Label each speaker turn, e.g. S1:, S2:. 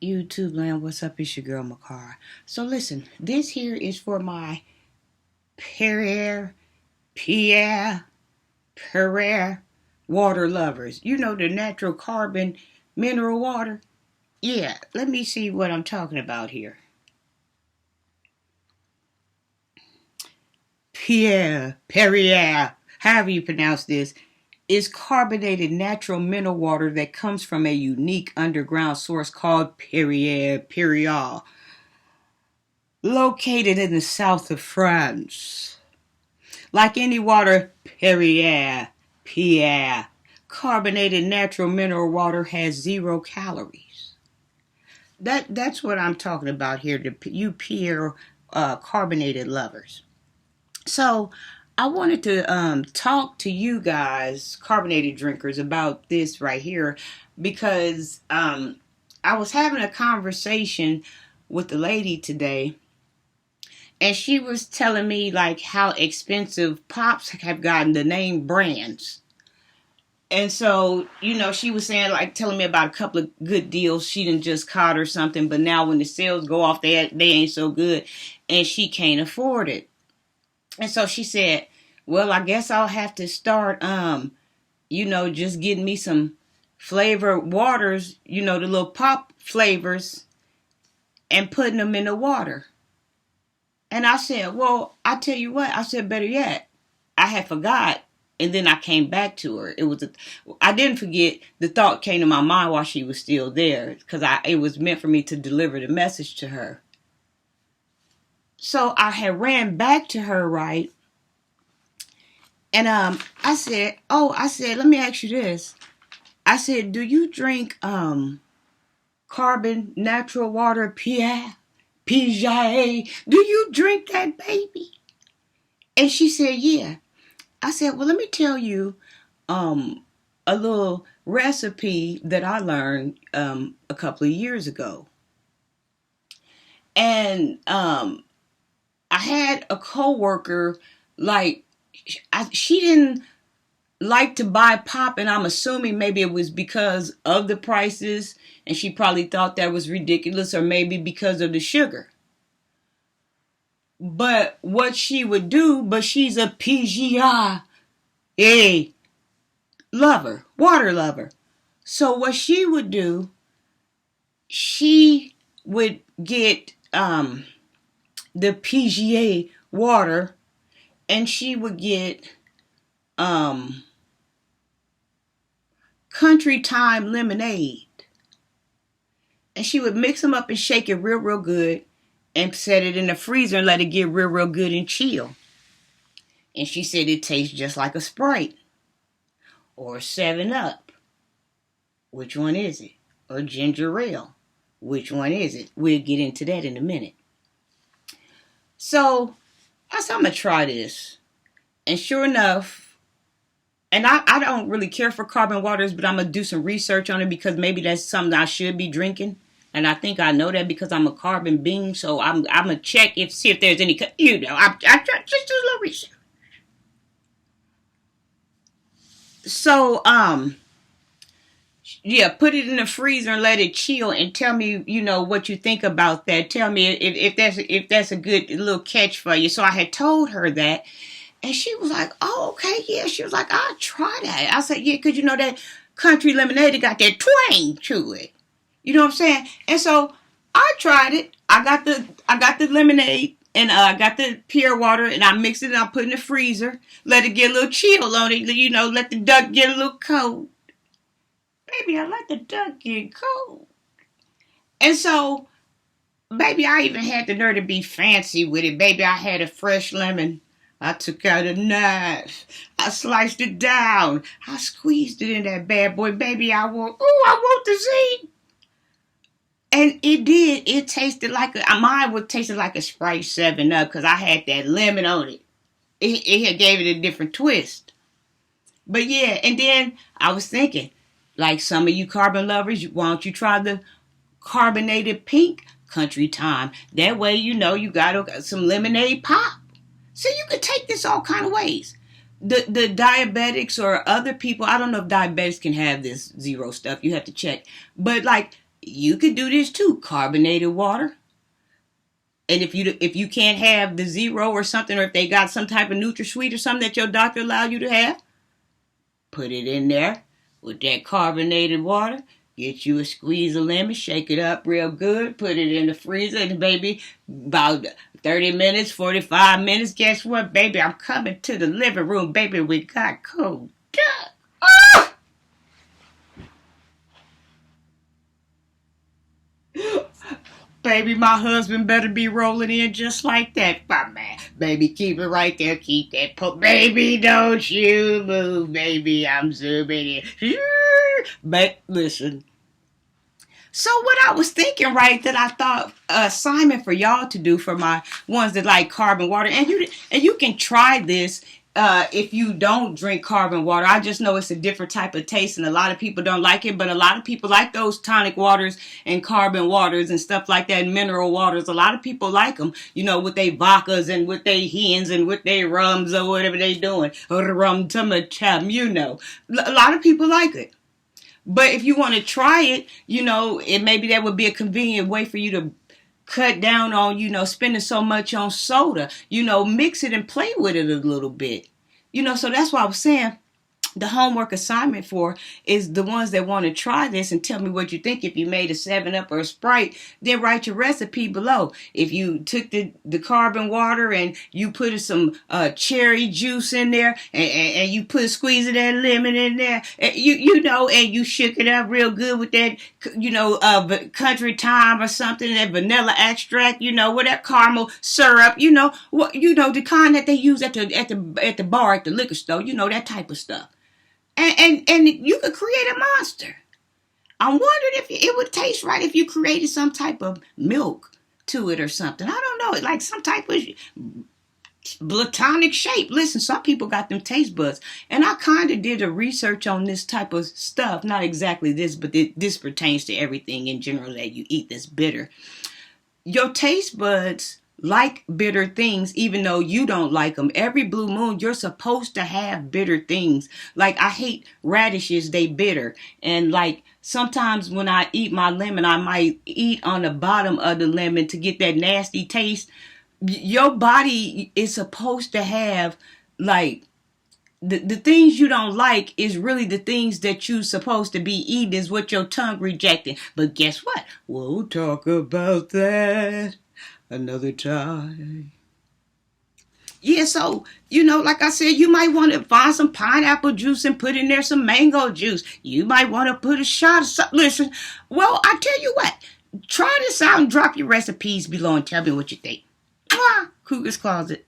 S1: YouTube land, what's up? It's your girl Makar. So listen, this here is for my Perrier, Pierre, Perrier water lovers. You know the natural carbon mineral water? Yeah, let me see what I'm talking about here. Perrier, however you pronounce this, is carbonated natural mineral water that comes from a unique underground source called Perrier, located in the south of France. Like any water, Perrier, carbonated natural mineral water has 0 calories. That's what I'm talking about here, you pure carbonated lovers. So I wanted to talk to you guys, carbonated drinkers, about this right here because I was having a conversation with the lady today, and she was telling me like how expensive pops have gotten, the name brands. And so, she was saying, like, telling me about a couple of good deals she done just caught or something, but now when the sales go off, they ain't so good, and she can't afford it. And so she said, well, I guess I'll have to start, just getting me some flavored waters, the little pop flavors, and putting them in the water. And I said, well, I tell you what, I said, better yet, I had forgot. And then I came back to her. I didn't forget. The thought came to my mind while she was still there, because it was meant for me to deliver the message to her. So I had ran back to her, right? And I said, let me ask you this. I said, do you drink carbon natural water, PGA? Do you drink that, baby? And she said, yeah. I said, well, let me tell you a little recipe that I learned a couple of years ago. And I had a coworker, like, she didn't like to buy pop, and I'm assuming maybe it was because of the prices, and she probably thought that was ridiculous, or maybe because of the sugar. But what she would do, but she's a PGI lover, water lover. So what she would do, she would get the PGA water, and she would get country time lemonade. And she would mix them up and shake it real good, and set it in the freezer and let it get real good and chill. And she said it tastes just like a Sprite or a 7-Up. Which one is it? Or ginger ale. Which one is it? We'll get into that in a minute. So I said, I'm going to try this. And sure enough, and I don't really care for carbon waters, but I'm going to do some research on it because maybe that's something I should be drinking. And I think I know that because I'm a carbon being, so I'm gonna check see if there's any, I try just do a little research. So put it in the freezer and let it chill, and tell me, what you think about that. Tell me if that's a good little catch for you. So I had told her that, and she was like, "Oh, okay, yeah." She was like, "I'll try that." I said, "Yeah, because that country lemonade got that twang to it." You know what I'm saying? And so I tried it. I got the lemonade, and I got the pure water, and I mixed it and I put it in the freezer. Let it get a little chill on it. Let the duck get a little cold. Baby, I let the duck get cold. And so, baby, I even had the nerve to be fancy with it. Baby, I had a fresh lemon. I took out a knife. I sliced it down. I squeezed it in that bad boy. Baby, I want the seed. And it did. It tasted like mine would tasted like a Sprite 7-Up because I had that lemon on it. It had gave it a different twist. But yeah, and then I was thinking, like some of you carbon lovers, why don't you try the carbonated pink country time? That way, you got some lemonade pop. So you could take this all kind of ways. The diabetics or other people, I don't know if diabetics can have this 0 stuff. You have to check. But like, You could do this too. Carbonated water. And if you can't have the zero or something, or if they got some type of NutraSweet or something that your doctor allowed you to have, put it in there with that carbonated water. Get you a squeeze of lemon, shake it up real good, put it in the freezer, and baby, about 30 minutes, 45 minutes, guess what, baby? I'm coming to the living room, baby. We got cold. Ah! Baby, my husband better be rolling in just like that. My man. Baby, keep it right there. Keep that baby, don't you move, baby. I'm zooming in. But listen. So what I was thinking, right, that I thought assignment for y'all to do for my ones that like carbon water, and you can try this if you don't drink carbon water. I just know it's a different type of taste, and a lot of people don't like it, but a lot of people like those tonic waters and carbon waters and stuff like that, and mineral waters. A lot of people like them, with their vodkas and with their hens and with their rums or whatever they doing, or the rum tum, A lot of people like it. But if you want to try it, maybe that would be a convenient way for you to cut down on, spending so much on soda. Mix it and play with it a little bit. So that's why I was saying the homework assignment for is the ones that want to try this and tell me what you think. If you made a 7-Up or a Sprite, then write your recipe below. If you took the carbon water and you put some cherry juice in there and you put a squeeze of that lemon in there, and you shook it up real good with that, country thyme or something, that vanilla extract, with that caramel syrup, the kind that they use at the bar at the liquor store, that type of stuff. And you could create a monster. I'm wondering if it would taste right if you created some type of milk to it or something. I don't know, like some type of platonic shape. Listen, some people got them taste buds, and I kind of did a research on this type of stuff. Not exactly this, but this pertains to everything in general that you eat that's bitter. Your taste buds like bitter things, even though you don't like them. Every blue moon, you're supposed to have bitter things. Like, I hate radishes, they bitter. And like, sometimes when I eat my lemon, I might eat on the bottom of the lemon to get that nasty taste. Your body is supposed to have, like, the things you don't like is really the things that you're supposed to be eating, is what your tongue rejecting. But guess what? We'll talk about that another time. Yeah, so, like I said, you might want to find some pineapple juice and put in there some mango juice. You might want to put a shot of something. Listen, well, I tell you what. Try this out and drop your recipes below and tell me what you think. Cougar's Closet.